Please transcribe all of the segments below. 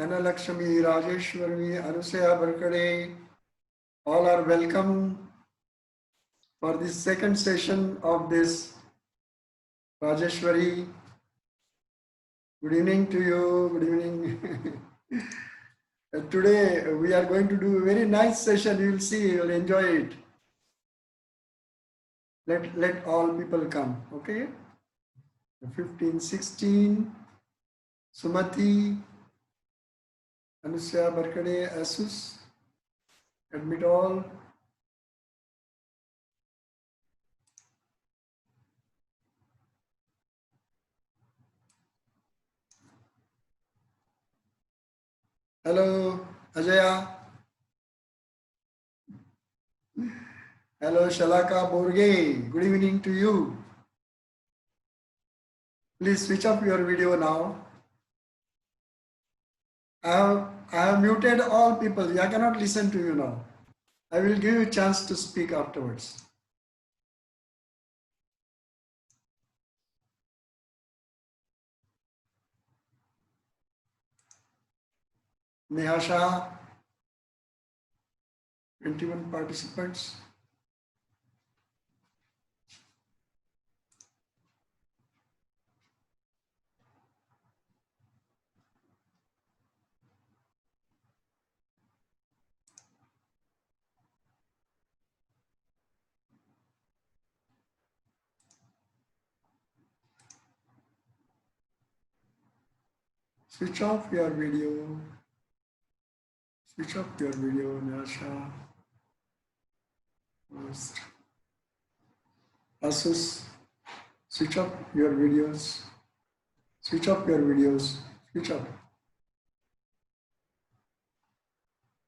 Dhanalakshmi, Rajeshwari, Anusaya Barkade, all are welcome for the second session of this Rajeshwari. Good evening to you. Good evening. Today we are going to do a very nice session. You will see, you will enjoy it. Let all people come. Okay. 15, 16, Sumati, Anusaya Barkade, Asus, admit all. Hello, Ajaya. Hello, Shalaka Borge. Good evening to you. Please switch off your video now. I have muted all people. I cannot listen to you now. I will give you a chance to speak afterwards. Neha Shah, 21 participants. Switch off your video. Switch off your video, Neha Shah. Asus, switch off your videos. Switch off your videos. Switch off.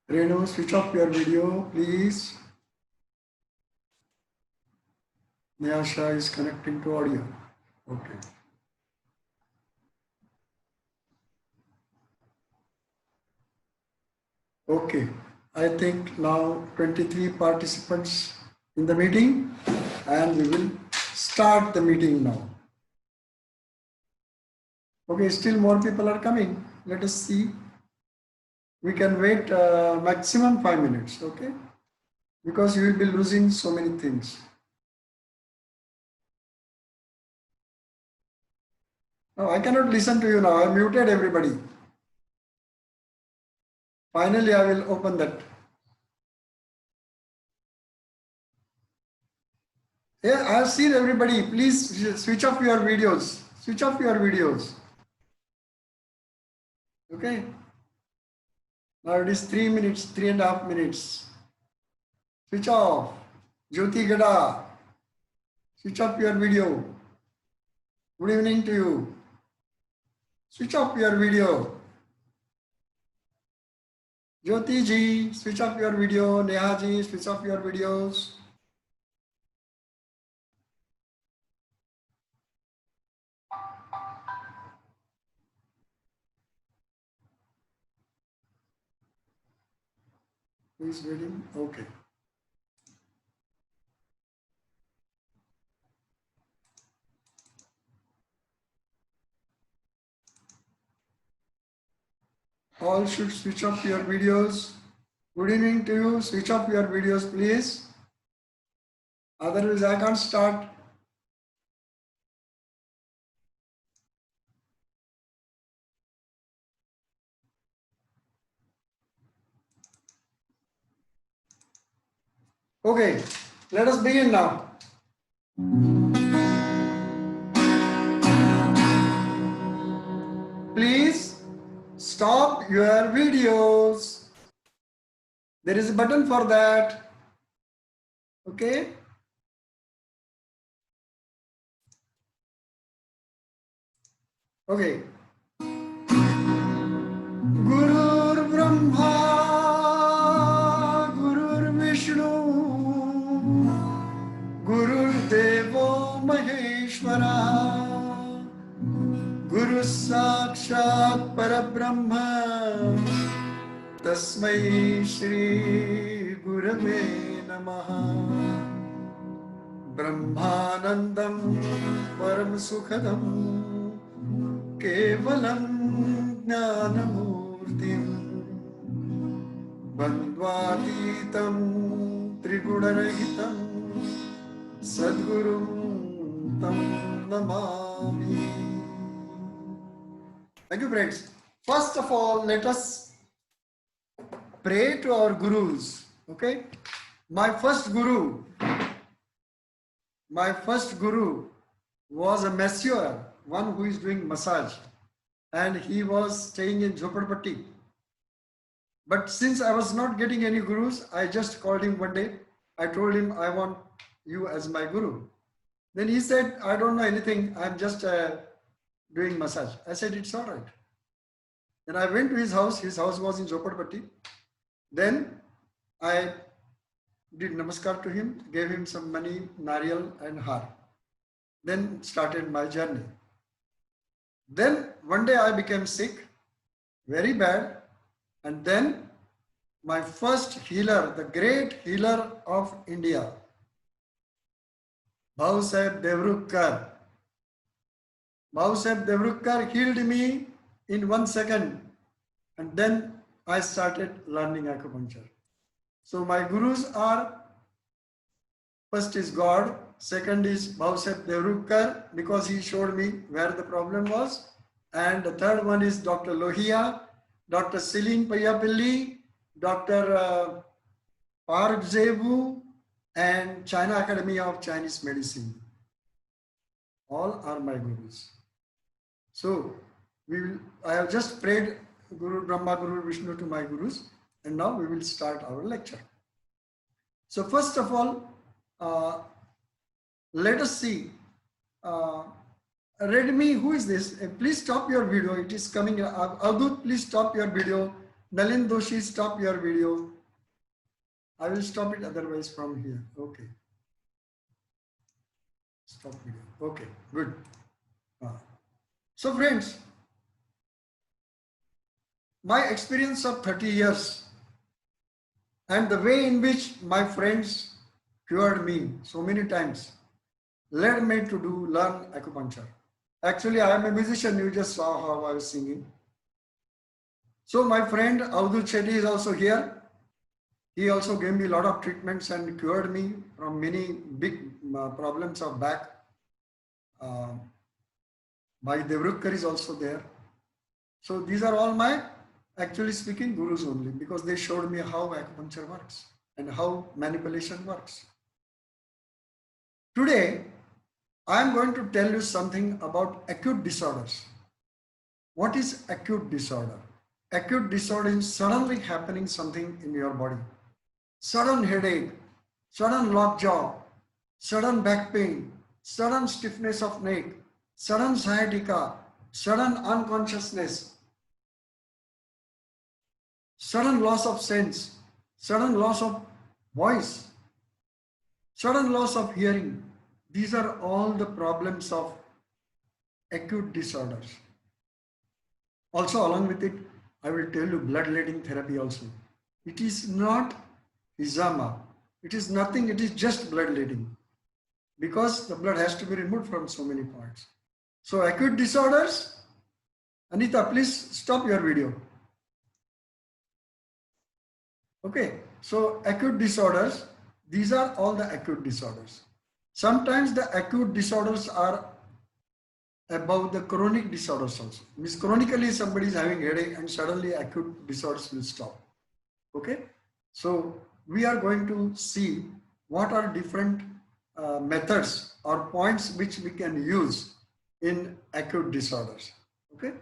Renu, switch off your video, please. Neha Shah is connecting to audio. Okay. Okay. I think now 23 participants in the meeting, and we will start the meeting now. Okay, still more people are coming. Let us see. We can wait maximum 5 minutes, okay? Because you will be losing so many things. No, I cannot listen to you now. I muted everybody. Finally, I will open that. Yeah, I have seen everybody. Please switch off your videos. Switch off your videos. Okay. Now it is 3 minutes, 3.5 minutes. Switch off. Jyoti Gada. Switch off your video. Good evening to you. Switch off your video. Jyoti ji, switch off your video. Neha ji, switch off your videos. Who is waiting? Okay. All should switch off your videos. Good evening to you. Switch off your videos, please. Otherwise, I can't start. Okay, let us begin now. Please stop your videos. There is a button for that. Okay. Okay. Gurur Brahma, Gurur Vishnu, Gurur Devo Maheshwara, Guru Sakshat Parabrahma, Tasmai Shri Gurave Namaha. Brahmanandam Param Sukhadam Kevalam Jnanamurti Muktim Bandvatitam Trigunarahitam Sadgurum Tam Namami. Thank you, friends. First of all, let us pray to our gurus. Okay? My first guru was a masseur, one who is doing massage, and he was staying in Jhopadpatti. But since I was not getting any gurus, I just called him one day. I told him, I want you as my guru. Then he said, I don't know anything. I'm just doing massage. I said, it's all right. Then I went to his house. His house was in Jhopadpatti. Then I did namaskar to him, gave him some money, nariyal and har. Then started my journey. Then one day I became sick, very bad. And then my first healer, the great healer of India, Bhau Sahib Devrukkar. Bhau Sahib Devrukkar healed me in 1 second. And then I started learning acupuncture. So my gurus are, first is God, second is Bhau Sahib Devrukkar, because he showed me where the problem was. And the third one is Dr. Lohia, Dr. Celine Payapilli, Dr. Park Zebu, and China Academy of Chinese Medicine. All are my gurus. So I have just prayed Guru Brahma, Guru Vishnu to my gurus, and now we will start our lecture. So first of all, let us see. Redmi, who is this? Please stop your video. It is coming. Avdut, please stop your video. Nalin Doshi, stop your video. I will stop it otherwise from here. Okay. Stop video. Okay, good. So friends, my experience of 30 years and the way in which my friends cured me so many times led me to learn acupuncture. Actually, I am a musician. You just saw how I was singing. So my friend Avdut Shetty is also here. He also gave me a lot of treatments and cured me from many big problems of back. My Devrukkar is also there. So these are all my, actually speaking, gurus only, because they showed me how acupuncture works and how manipulation works. Today, I am going to tell you something about acute disorders. What is acute disorder? Acute disorder is suddenly happening something in your body. Sudden headache, sudden lockjaw, sudden back pain, sudden stiffness of neck, sudden sciatica, sudden unconsciousness, sudden loss of sense, sudden loss of voice, sudden loss of hearing. These are all the problems of acute disorders. Also, along with it, I will tell you bloodletting therapy also. It is not hijama. It is nothing. It is just bloodletting, because the blood has to be removed from so many parts. So acute disorders, Anita, please stop your video. Okay, so acute disorders, these are all the acute disorders. Sometimes the acute disorders are above the chronic disorders also. Means chronically somebody is having headache and suddenly acute disorders will stop. Okay, so we are going to see what are different methods or points which we can use in acute disorders. Okay,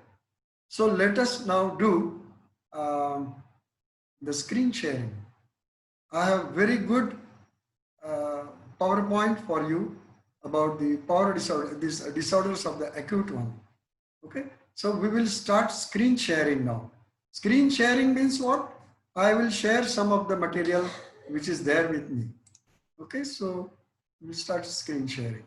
so let us now do the screen sharing. I have very good PowerPoint for you about the power disorder, these disorders of the acute one. Okay, so we will start screen sharing now. Screen sharing means what? I will share some of the material which is there with me. Okay, so we'll start screen sharing.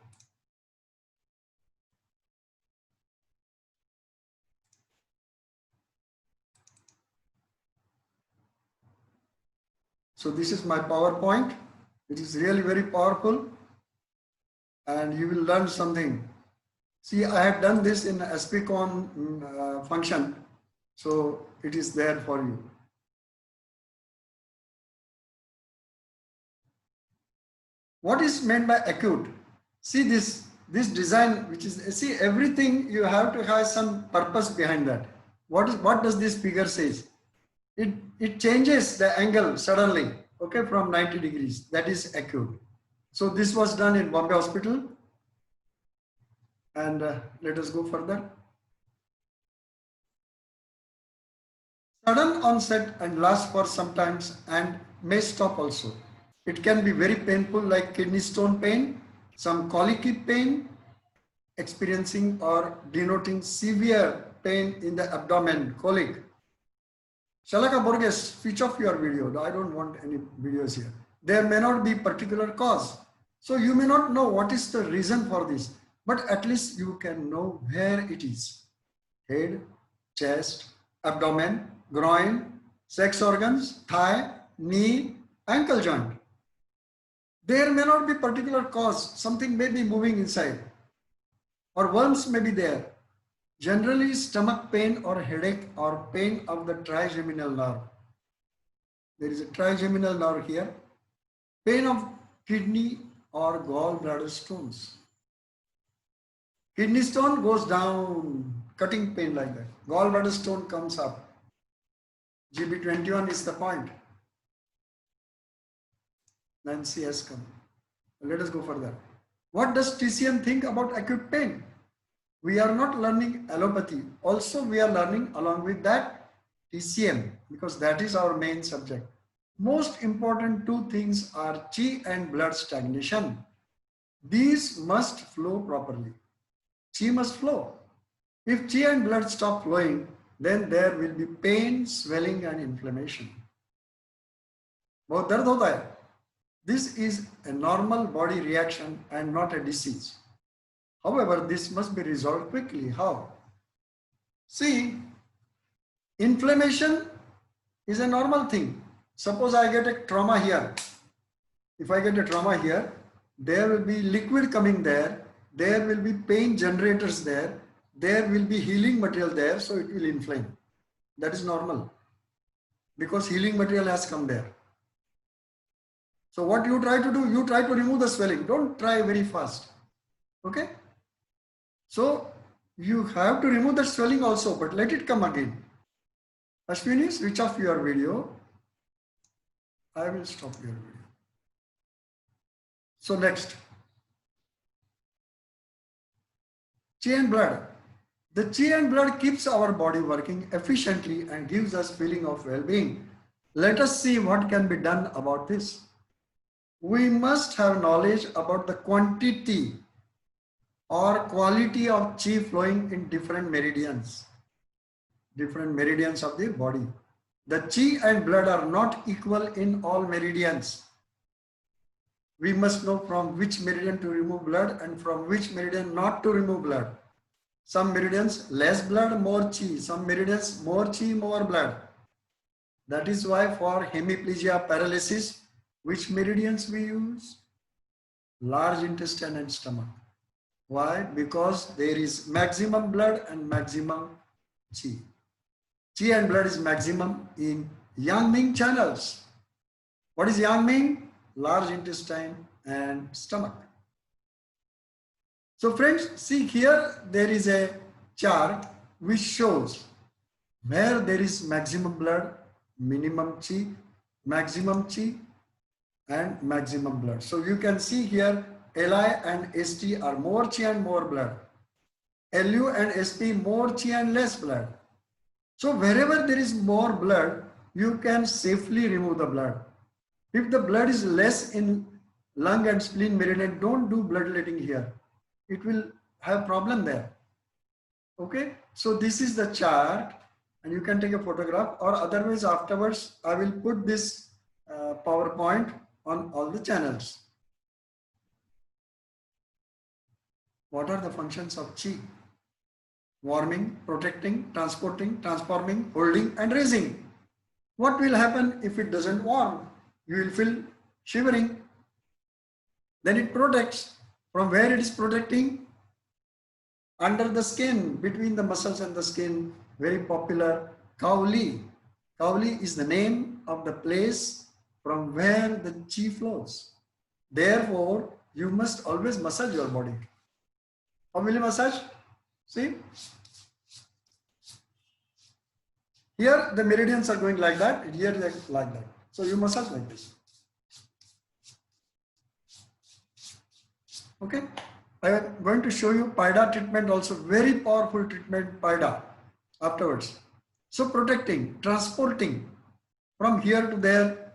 So this is my PowerPoint. It is really very powerful and you will learn something. See, I have done this in SPCon function So it is there for you. What is meant by acute? See this design, which is, see, everything you have to have some purpose behind that. What does this figure says? It changes the angle suddenly, okay, from 90 degrees. That is acute. So this was done in Bombay Hospital, and let us go further. Sudden onset and lasts for some times and may stop also. It can be very painful, like kidney stone pain, some colicky pain, experiencing or denoting severe pain in the abdomen, colic. Shalaka Borges, switch off your video. I don't want any videos here. There may not be particular cause. So you may not know what is the reason for this, but at least you can know where it is. Head, chest, abdomen, groin, sex organs, thigh, knee, ankle joint. There may not be particular cause. Something may be moving inside, or worms may be there. Generally, stomach pain or headache or pain of the trigeminal nerve. There is a trigeminal nerve here. Pain of kidney or gallbladder stones. Kidney stone goes down, cutting pain like that. Gallbladder stone comes up. GB21 is the point. Nancy has come. Let us go further. What does TCM think about acute pain? We are not learning allopathy. Also, we are learning along with that TCM, because that is our main subject. Most important two things are chi and blood stagnation. These must flow properly. Chi must flow. If chi and blood stop flowing, then there will be pain, swelling and inflammation. बहुत दर्द होता है. This is a normal body reaction and not a disease. However, this must be resolved quickly. How? See, inflammation is a normal thing. Suppose I get a trauma here. If I get a trauma here, there will be liquid coming there. There will be pain generators there. There will be healing material there. So it will inflame. That is normal, because healing material has come there. So what you try to do, you try to remove the swelling. Don't try very fast. Okay? So you have to remove the swelling also, but let it come again. Ashwini, switch off your video. I will stop your video. So next, chi and blood. The chi and blood keeps our body working efficiently and gives us feeling of well-being. Let us see what can be done about this. We must have knowledge about the quantity or quality of chi flowing in different meridians of the body. The chi and blood are not equal in all meridians. We must know from which meridian to remove blood and from which meridian not to remove blood. Some meridians less blood, more chi. Some meridians more chi, more blood. That is why for hemiplegia paralysis, which meridians we use? Large intestine and stomach. Why? Because there is maximum blood and maximum chi. Chi and blood is maximum in Yang Ming channels. What is Yang Ming? Large intestine and stomach. So friends, see here there is a chart which shows where there is maximum blood, minimum chi, maximum chi and maximum blood. So you can see here Li and St are more chi and more blood. Lu and Sp more chi and less blood. So wherever there is more blood, you can safely remove the blood. If the blood is less in lung and spleen meridian, don't do bloodletting here. It will have problem there. Okay, so this is the chart and you can take a photograph, or otherwise afterwards I will put this PowerPoint on all the channels. What are the functions of chi? Warming, protecting, transporting, transforming, holding and raising. What will happen if it doesn't warm? You will feel shivering. Then it protects. From where it is protecting? Under the skin, between the muscles and the skin. Very popular Kauli. Kauli is the name of the place from where the chi flows. Therefore, you must always massage your body. How will you massage? See? Here the meridians are going like that, here they are like that. So you massage like this. Okay? I am going to show you Paida treatment also, very powerful treatment, Paida, afterwards. So protecting, transporting from here to there,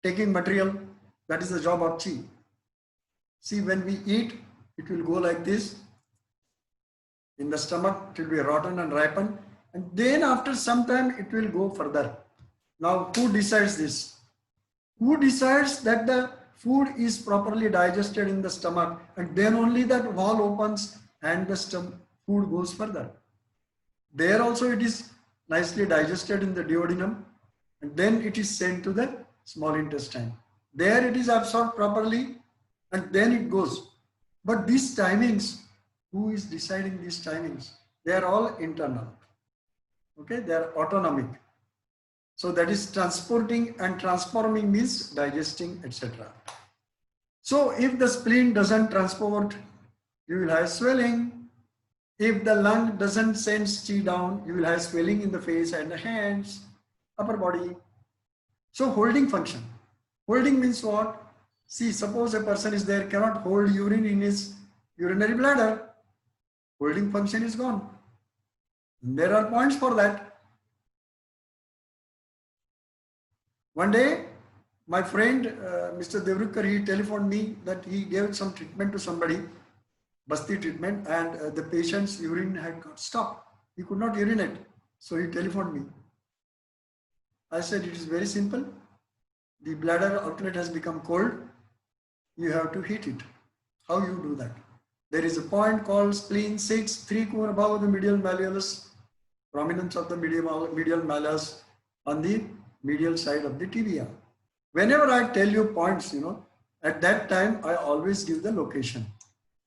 taking material, that is the job of chi. See, when we eat, it will go like this. In the stomach, it will be rotten and ripen. And then after some time, it will go further. Now, who decides this? Who decides that the food is properly digested in the stomach, and then only that wall opens and the food goes further. There also it is nicely digested in the duodenum, and then it is sent to the small intestine. There it is absorbed properly, and then it goes. But these timings, who is deciding these timings? They are all internal. Okay, they are autonomic. So that is transporting, and transforming means digesting, etc. So if the spleen doesn't transport, you will have swelling. If the lung doesn't send chi down, you will have swelling in the face and the hands, upper body. So holding function. Holding means what? See, suppose a person is there, cannot hold urine in his urinary bladder. Holding function is gone. There are points for that. One day, my friend, Mr. Devrukar, he telephoned me that he gave some treatment to somebody, Basti treatment, and the patient's urine had got stopped. He could not urinate. So he telephoned me. I said, it is very simple. The bladder outlet has become cold. You have to heat it. How you do that? There is a point called spleen 6, 3 cone above the medial malleolus, prominence of the medial malleus on the medial side of the tibia. Whenever I tell you points, at that time I always give the location.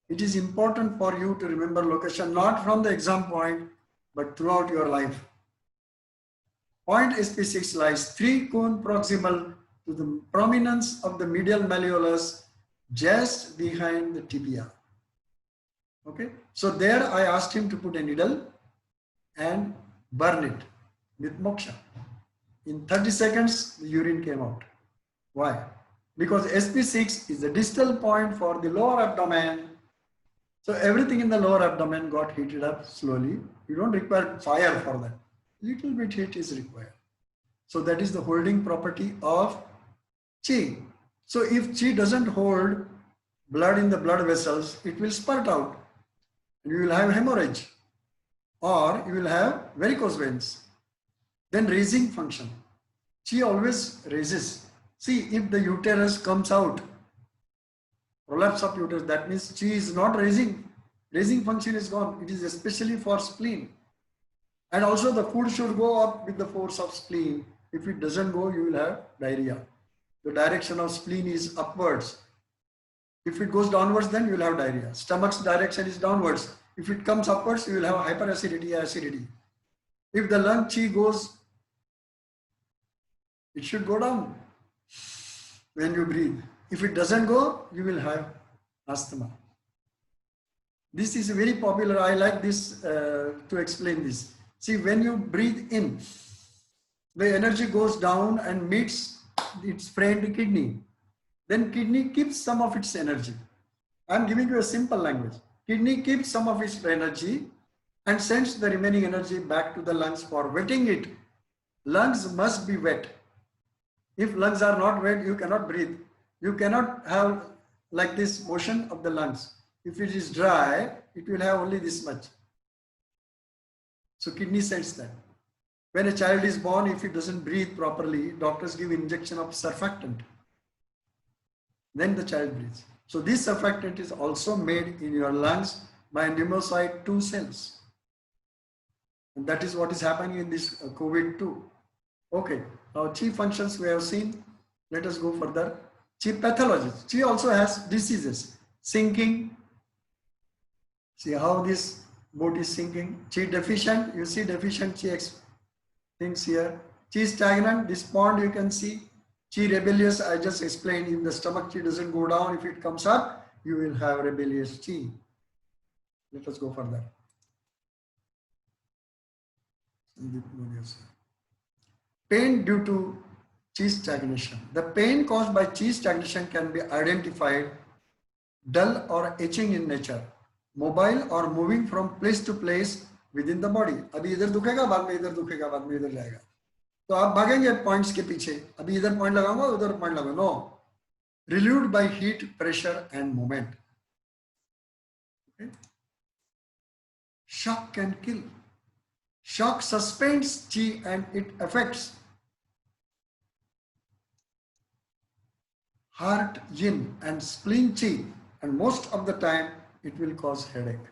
It is important for you to remember location, not from the exam point, but throughout your life. Point SP6 lies 3 cone proximal to the prominence of the medial malleolus, just behind the tibia. Okay, so there I asked him to put a needle and burn it with moksha. In 30 seconds, the urine came out. Why? Because SP6 is the distal point for the lower abdomen. So everything in the lower abdomen got heated up slowly. You don't require fire for that. Little bit heat is required. So that is the holding property of chi. So if chi doesn't hold blood in the blood vessels, it will spurt out. And you will have hemorrhage, or you will have varicose veins. Then raising function. Chi always raises. See, if the uterus comes out, prolapse of uterus, that means chi is not raising. Raising function is gone. It is especially for spleen. And also the food should go up with the force of spleen. If it doesn't go, you will have diarrhea. The direction of spleen is upwards. If it goes downwards, then you will have diarrhea. Stomach's direction is downwards. If it comes upwards, you will have hyperacidity, acidity. If the lung chi goes, it should go down when you breathe. If it doesn't go, you will have asthma. This is very popular. I like this to explain this. See, when you breathe in, the energy goes down and meets its friend kidney. Then kidney keeps some of its energy. I am giving you a simple language. Kidney keeps some of its energy and sends the remaining energy back to the lungs for wetting it. Lungs must be wet. If lungs are not wet, you cannot breathe. You cannot have like this motion of the lungs. If it is dry, it will have only this much. So kidney sends that. When a child is born, if it doesn't breathe properly, doctors give injection of surfactant. Then the child breathes. So this surfactant is also made in your lungs by pneumocyte 2 cells. And that is what is happening in this COVID too. Okay, now chi functions we have seen. Let us go further. Chi pathologies. Chi also has diseases. Sinking. See how this boat is sinking. Chi deficient. You see deficient chi things here. Chi stagnant, this pond you can see. Chi rebellious, I just explained, if the stomach chi doesn't go down, if it comes up, you will have rebellious chi. Let us go further. Pain due to chi stagnation. The pain caused by chi stagnation can be identified dull or itching in nature, mobile or moving from place to place within the body. अभी इधर दुखेगा, बाद में इधर दुखेगा, बाद में इधर जाएगा. तो आप भागेंगे पॉइंट्स के पीछे. अभी इधर पॉइंट लगाऊंगा, उधर पॉइंट लगाऊंगा. No. Relieved by heat, pressure and movement. Okay. Shock can kill. Shock suspends chi and it affects heart, yin and spleen chi, and most of the time it will cause headache.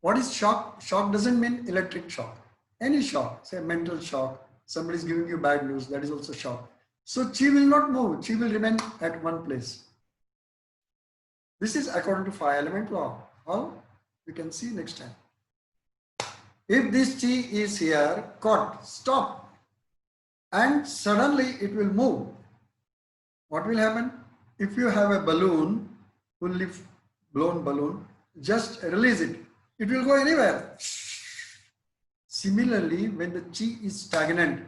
What is shock? Shock doesn't mean electric shock. Any shock, say mental shock, somebody is giving you bad news, that is also shock. So chi will not move, chi will remain at one place. This is according to 5 element law. How? We can see next time. If this chi is here, caught, stop, and suddenly it will move, what will happen? If you have a balloon, fully blown balloon, just release it. It will go anywhere. Similarly, when the chi is stagnant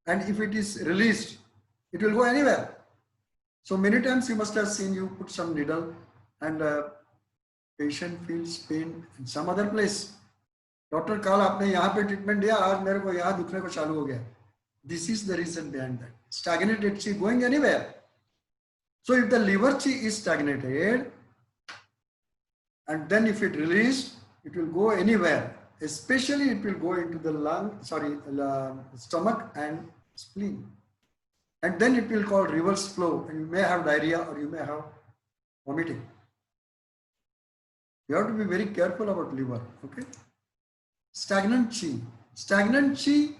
and if it is released, it will go anywhere. So many times you must have seen you put some needle and patient feels pain in some other place. Doctor, कल आपने यहाँ पे treatment दिया, आज मेरे को यहाँ दुखने को चालू हो गया. This is the reason behind that. Stagnated chi going anywhere. So if the liver chi is stagnated, and then if it released, it will go anywhere. Especially it will go into the stomach and spleen. And then it will cause reverse flow, and you may have diarrhea or you may have vomiting. You have to be very careful about liver, okay? Stagnant chi. Stagnant chi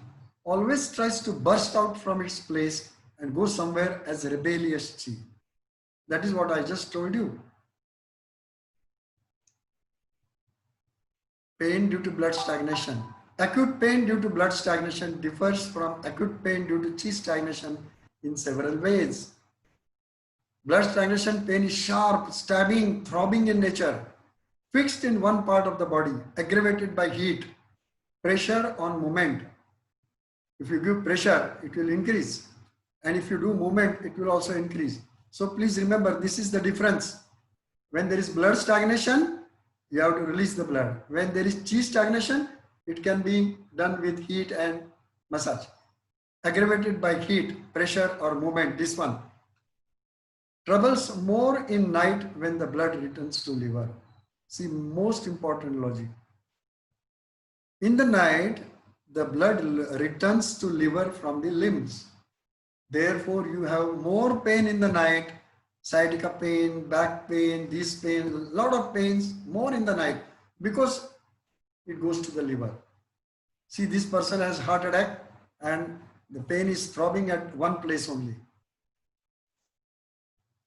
always tries to burst out from its place and go somewhere as rebellious chi. That is what I just told you. Pain due to blood stagnation. Acute pain due to blood stagnation differs from acute pain due to chi stagnation in several ways. Blood stagnation pain is sharp, stabbing, throbbing in nature, fixed in one part of the body, aggravated by heat, pressure on movement. If you give pressure, it will increase. And if you do movement, it will also increase. So please remember, this is the difference. When there is blood stagnation, you have to release the blood. When there is chi stagnation, it can be done with heat and massage. Aggravated by heat, pressure or movement, this one. Troubles more in night when the blood returns to liver. See, most important logic. In the night, the blood returns to liver from the limbs. Therefore, you have more pain in the night, sciatica pain, back pain, this pain, a lot of pains, more in the night because it goes to the liver. See, this person has heart attack and the pain is throbbing at one place only.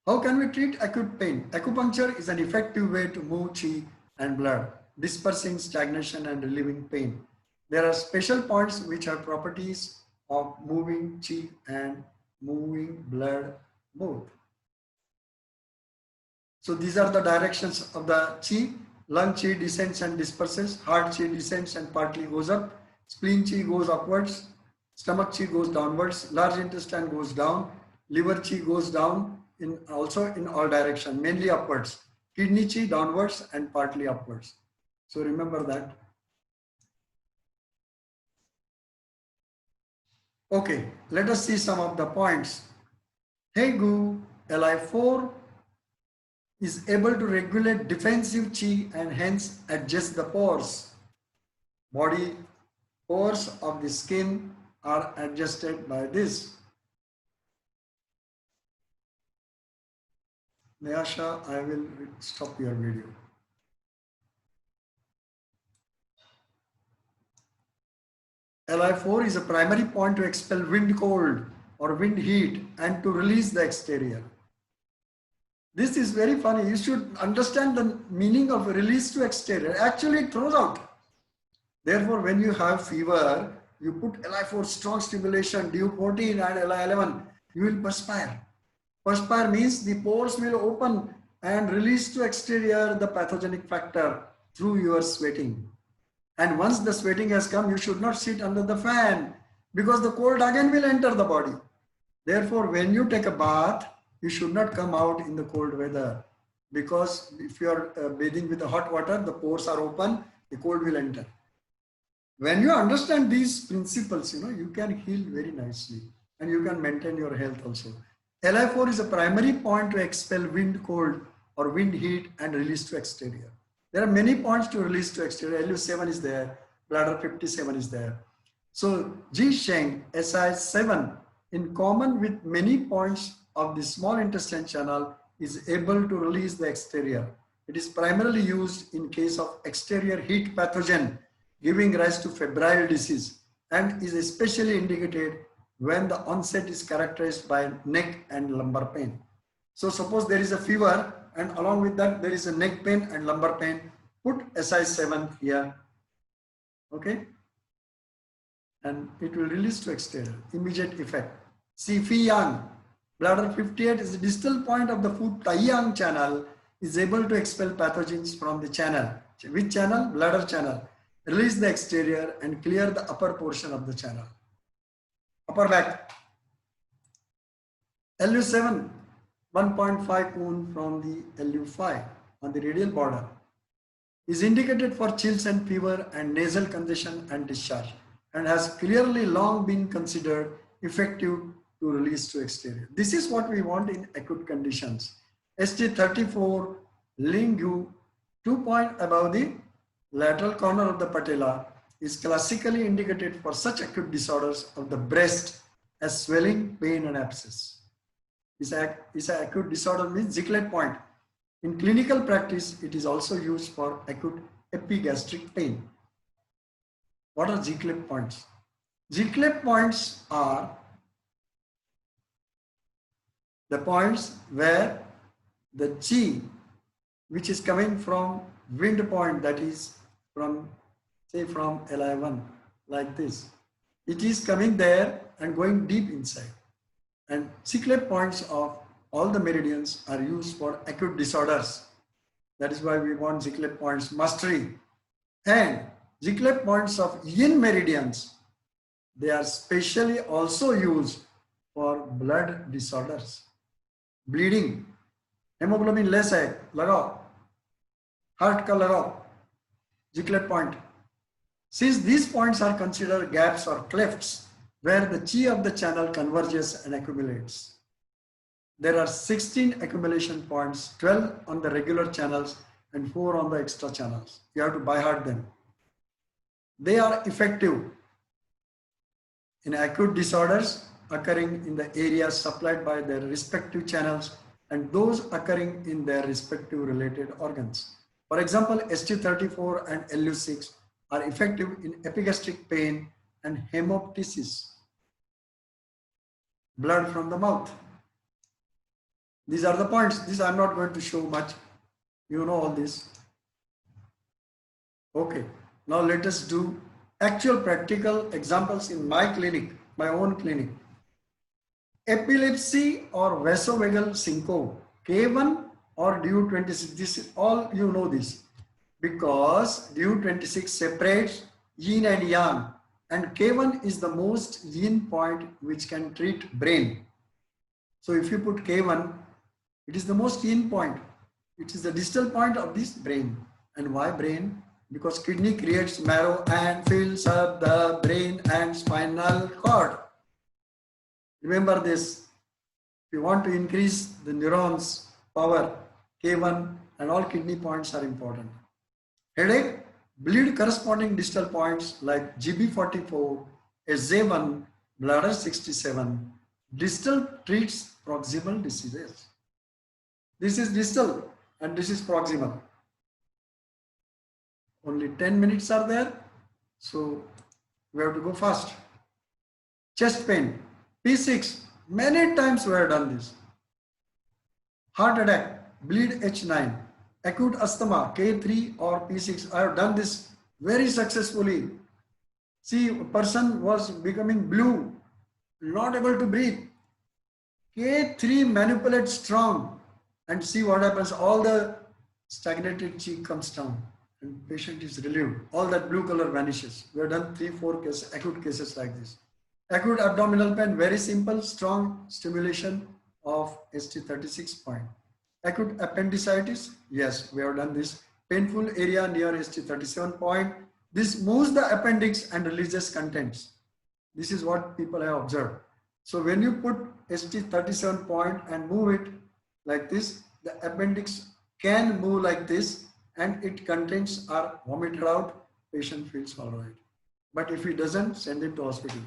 How can we treat acute pain? Acupuncture is an effective way to move chi and blood, dispersing stagnation and relieving pain. There are special points which have properties of moving chi and moving blood both. So these are the directions of the chi. Lung chi descends and disperses, heart chi descends and partly goes up, spleen chi goes upwards, stomach chi goes downwards, large intestine goes down, liver chi goes down, also in all directions, mainly upwards, kidney chi downwards and partly upwards. So remember that. Okay, let us see some of the points. Hegu Li4 is able to regulate defensive chi and hence adjust the pores. Body pores of the skin are adjusted by this. Nayasha, I will stop your video. Li4 is a primary point to expel wind cold or wind heat and to release the exterior. This is very funny. You should understand the meaning of release to exterior. Actually, it throws out. Therefore, when you have fever, you put Li4 strong stimulation, DU14 and Li11, you will perspire. Perspire means the pores will open and release to exterior the pathogenic factor through your sweating. And once the sweating has come, you should not sit under the fan because the cold again will enter the body. Therefore, when you take a bath, you should not come out in the cold weather, because if you are bathing with the hot water, the pores are open, the cold will enter. When you understand these principles, you can heal very nicely and you can maintain your health also. Li4 is a primary point to expel wind cold or wind heat and release to exterior. There are many points to release to exterior. LU7 is there, bladder 57 is there. So Ji Sheng Si7, in common with many points of the small intestine channel, is able to release the exterior. It is primarily used in case of exterior heat pathogen giving rise to febrile disease, and is especially indicated when the onset is characterized by neck and lumbar pain. So suppose there is a fever and along with that there is a neck pain and lumbar pain, put Si7 here, okay? And it will release to exterior, immediate effect. See Fi Yang, bladder 58 is the distal point of the foot Taiyang channel, is able to expel pathogens from the channel. Which channel? Bladder channel. Release the exterior and clear the upper portion of the channel. Upper back. LU7, 1.5 Kun from the LU5 on the radial border, is indicated for chills and fever and nasal congestion and discharge, and has clearly long been considered effective to release to exterior. This is what we want in acute conditions. ST34 Lingyu, 2 point above the lateral corner of the patella, is classically indicated for such acute disorders of the breast as swelling, pain and abscess. This acute disorder means Ziclet point. In clinical practice, it is also used for acute epigastric pain. What are Ziclet points? Ziclet points are the points where the chi, which is coming from wind point, that is from, say, from Li1, like this. It is coming there and going deep inside. And Ziclet points of all the meridians are used for acute disorders. That is why we want Ziclet points mastery. And Ziclet points of yin meridians, they are specially also used for blood disorders. Bleeding, hemoglobin less hai, lagao. Heart ka lagao. Ziclet point. Since these points are considered gaps or clefts where the chi of the channel converges and accumulates. There are 16 accumulation points, 12 on the regular channels and 4 on the extra channels. You have to by heart them. They are effective in acute disorders occurring in the areas supplied by their respective channels and those occurring in their respective related organs. For example, ST34 and LU6 are effective in epigastric pain and hemoptysis, blood from the mouth. These are the points. This I am not going to show much. You know all this. Okay, now let us do actual practical examples in my clinic, my own clinic. Epilepsy or vasovagal syncope, K1 or DU26, this is all you know this, because DU26 separates yin and yang, and K1 is the most yin point which can treat brain. So if you put K1, it is the most yin point. It is the distal point of this brain. And why brain? Because kidney creates marrow and fills up the brain and spinal cord. Remember this. If you want to increase the neurons power, K1 and all kidney points are important. Headache, bleed corresponding distal points like GB44, SJ1, bladder 67. Distal treats proximal diseases. This is distal and this is proximal. Only 10 minutes are there, so we have to go fast. Chest pain, P6, many times we have done this. Heart attack, bleed H9. Acute asthma, K3 or P6, I have done this very successfully. See, a person was becoming blue, not able to breathe. K3 manipulate strong and see what happens. All the stagnated cheek comes down and patient is relieved. All that blue color vanishes. We have done 3-4 cases, acute cases like this. Acute abdominal pain, very simple, strong stimulation of ST36 point. Acute appendicitis, yes, we have done this. Painful area near ST37 point. This moves the appendix and releases contents. This is what people have observed. So when you put ST37 point and move it like this, the appendix can move like this and its contents are vomited out, patient feels all right. But if he doesn't, send him to hospital.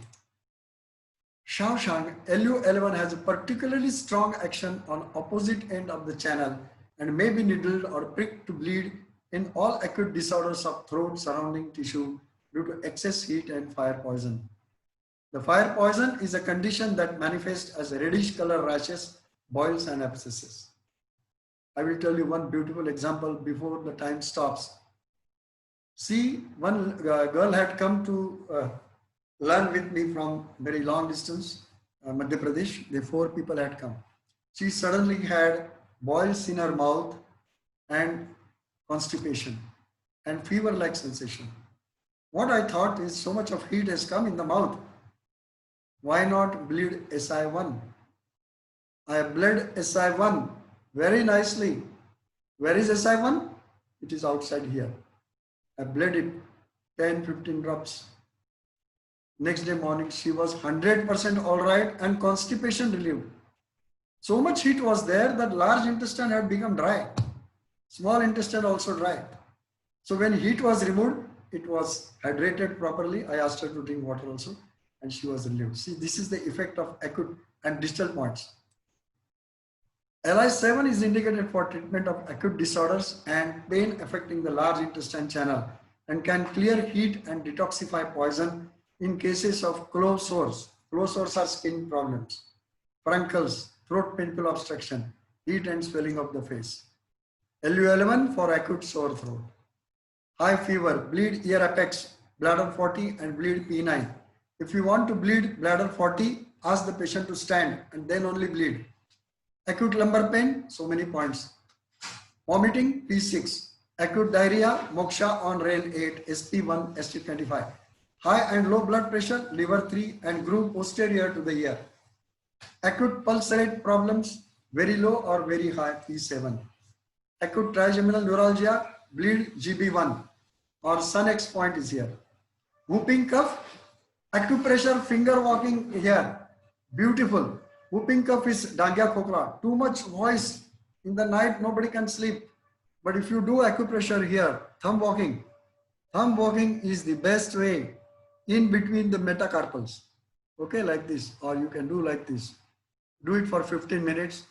Shaoshang LU11 has a particularly strong action on opposite end of the channel and may be needled or pricked to bleed in all acute disorders of throat surrounding tissue due to excess heat and fire poison. The fire poison is a condition that manifests as reddish color rashes, boils and abscesses. I will tell you one beautiful example before the time stops. See, one girl had come to learn with me from very long distance, Madhya Pradesh. The 4 people had come. She suddenly had boils in her mouth and constipation and fever-like sensation. What I thought is, so much of heat has come in the mouth. Why not bleed SI1? I bled SI1 very nicely. Where is SI1? It is outside here. I bled it 10-15 drops. Next day morning, she was 100% all right and constipation relieved. So much heat was there that large intestine had become dry. Small intestine also dry. So when heat was removed, it was hydrated properly. I asked her to drink water also and she was relieved. See, this is the effect of acute and distal points. Li7 is indicated for treatment of acute disorders and pain affecting the large intestine channel and can clear heat and detoxify poison in cases of clove sores. Clove sores are skin problems, furuncles, throat painful obstruction, heat and swelling of the face. LU11 for acute sore throat. High fever, bleed ear apex, bladder 40 and bleed P9. If you want to bleed bladder 40, ask the patient to stand and then only bleed. Acute lumbar pain, so many points. Vomiting, P6. Acute diarrhea, moksha on rail 8, SP1, ST25. High and low blood pressure, liver 3 and groove posterior to the ear. Acute pulse rate problems, very low or very high, P7. Acute trigeminal neuralgia, bleed GB1 or sun X point is here. Whooping cough, acupressure finger walking here, beautiful. Whooping cough is Dagya Kokra. Too much voice in the night, nobody can sleep. But if you do acupressure here, thumb walking is the best way in between the metacarpals. Okay, like this, or you can do like this. Do it for 15 minutes.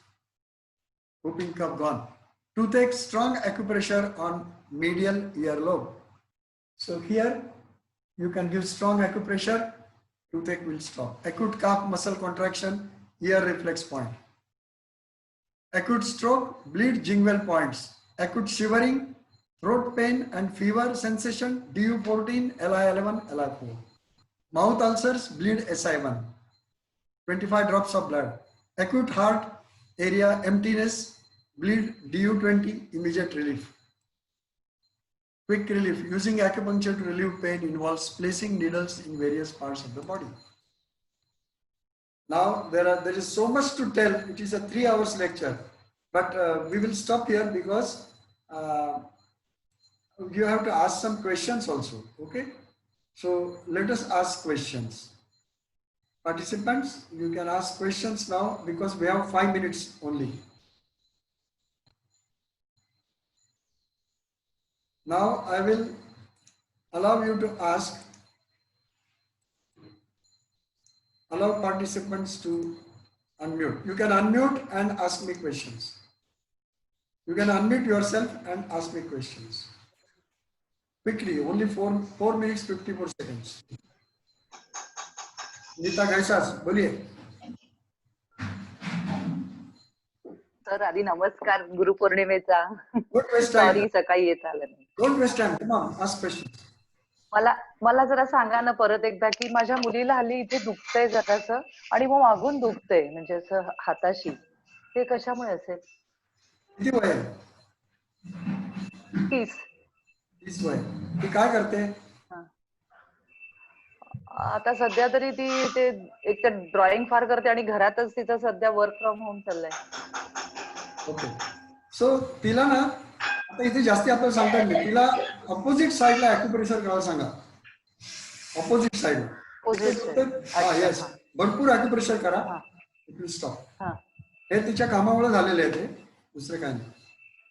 Whooping cough gone. Toothache, strong acupressure on medial earlobe. So here you can give strong acupressure, toothache will stop. Acute calf muscle contraction, ear reflex point. Acute stroke, bleed Jingwell points. Acute shivering, throat pain and fever sensation, DU14, LI11, LI4. Mouth ulcers, bleed SI1. 25 drops of blood. Acute heart area emptiness, bleed DU20, immediate relief. Quick relief. Using acupuncture to relieve pain involves placing needles in various parts of the body. Now there is so much to tell. It is a 3 hours lecture, but we will stop here because you have to ask some questions also. Okay, so let us ask questions. Participants, you can ask questions now because we have 5 minutes only. Now I will allow you to ask. Allow participants to unmute. You can unmute and ask me questions. You can unmute yourself and ask me questions. Quickly, only 4 minutes 54 seconds. Nita Ghaisas, बोलिए. Sir आधी नमस्कार गुरुपौर्णिमेचा. Don't waste time. Sorry सकाळी येत आलं नाही. Don't waste time. Come on, ask questions. मला मला जरा सांगा ना परत एकदा की माझ्या मुलीला हल्ली इथे दुखतंय जरासं आणि मग मागून दुखतंय म्हणजे असं हाताशी. ते कशामुळे असेल? किती वय आहे? 30. 30 वय. ती काय करते? हा. आता सध्या तरी ती ते एक तर ड्रॉइंग फार करते आणि घरातच तिचं सध्या वर्क फ्रॉम होम चाललंय. ओके. सो तिला ना आता इथे जास्ती आपल्याला सांगता येईल नाही. तिला अपोजिट साईडला ॲक्युप्रेशर करायला सांगा. Opposite side. Opposite side. हा अच्छा. येस. हा. भरपूर ॲक्युप्रेशर करा. हा. It will stop. हा. हे तिच्या कामामुळे झालेले आहे ते. दुसरं काय नाही.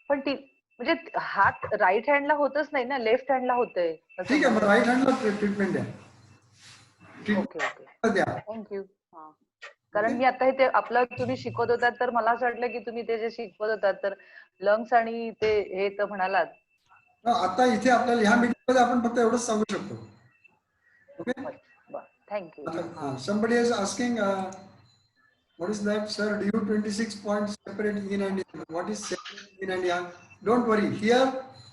पण ती म्हणजे हात राईट हँडला होतच नाही ना, लेफ्ट हँडला होतंय असं ठीक आहे, मग म्हणायचं. राईट हँडला ट्रीटमेंट द्या. ओके. ओके. ट्रीटमेंट द्या. थँक्यू. हा. ओके. कारण मी आता ते आपलं तुम्ही शिकवत होतात तर मला असं वाटलं की तुम्ही ते जे शिकवत होतात तर लंग्स आणि ते हे तर म्हणालात. आता इथे आपल्याला ह्या मीटिंगमध्ये आपण फक्त एवढंच सांगू शकतो. ओके. बरं. थँक्यू. आता somebody is asking what is that, sir? DU 26 points separate yin and yang. What is separate yin and yang? Don't worry. Here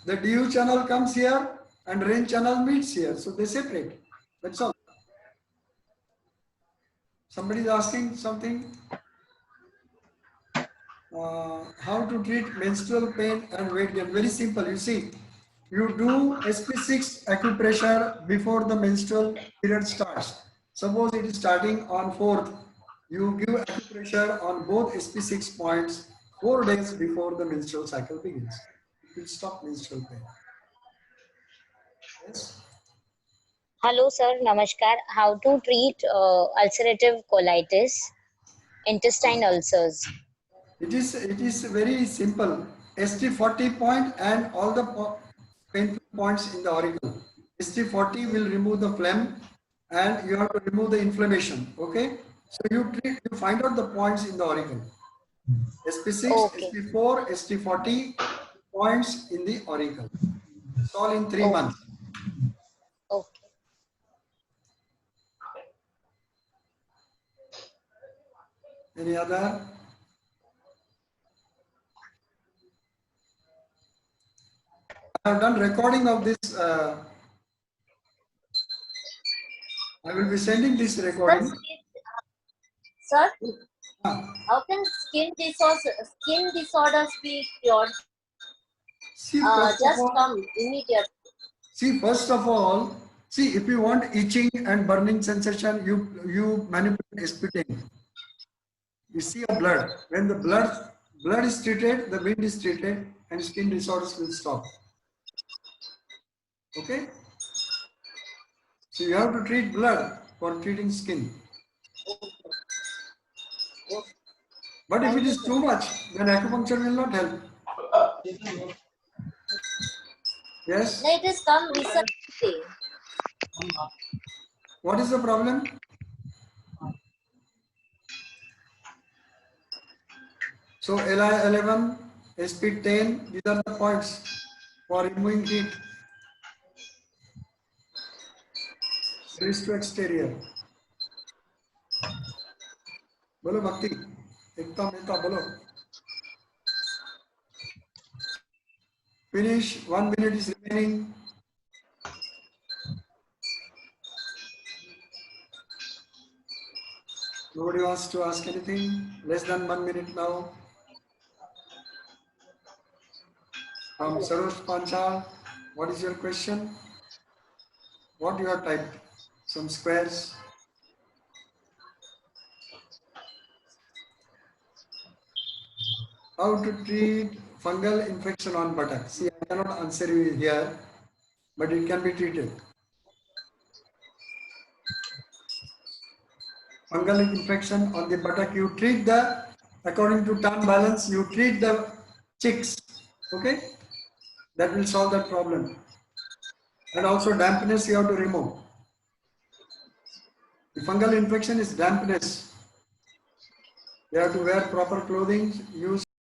the DU channel comes here and range channel meets here, so they separate. That's all. Somebody is asking something. How to treat menstrual pain and weight gain? Very simple. You see, you do SP6 acupressure before the menstrual period starts. Suppose it is starting on 4th. You give acupressure on both SP6 points 4 days before the menstrual cycle begins. It will stop menstrual pain. Yes. Hello, sir. Namaskar. How to treat ulcerative colitis, intestine ulcers? It is very simple. ST40 point and all the painful points in the auricle. ST40 will remove the phlegm and you have to remove the inflammation. Okay. So you find out the points in the auricle. SP6, Okay. SP4, ST40 points in the auricle. It's all in 3 Okay. months. Okay. Any other? I have done recording of this. I will be sending this recording. Sir, Ah, how can skin disorders be cured? See, first of Just all, come immediately. see, first of all, see, if you want itching and burning sensation, you manipulate SP10. You see a blood. When the blood is treated, the wind is treated, and skin disorders will stop. Okay? So you have to treat blood for treating skin. But if it is too much, then acupuncture will not help. Yes? Let us come recently. What is the problem? So LI11, SP10, these are the points for removing heat. Wrist to exterior. बोलो भक्ति, एकता मेहता बोलो. Finish. 1 minute is remaining. Nobody wants to ask anything. Less than 1 minute now. Sarosh Panchal, what is your question? What you have typed? Some squares. How to treat fungal infection on buttock? See, I cannot answer you here, but it can be treated. Fungal infection on the buttock, you treat according to turn balance, you treat the chicks, okay? That will solve that problem. And also dampness you have to remove. The fungal infection is dampness. You have to wear proper clothing, use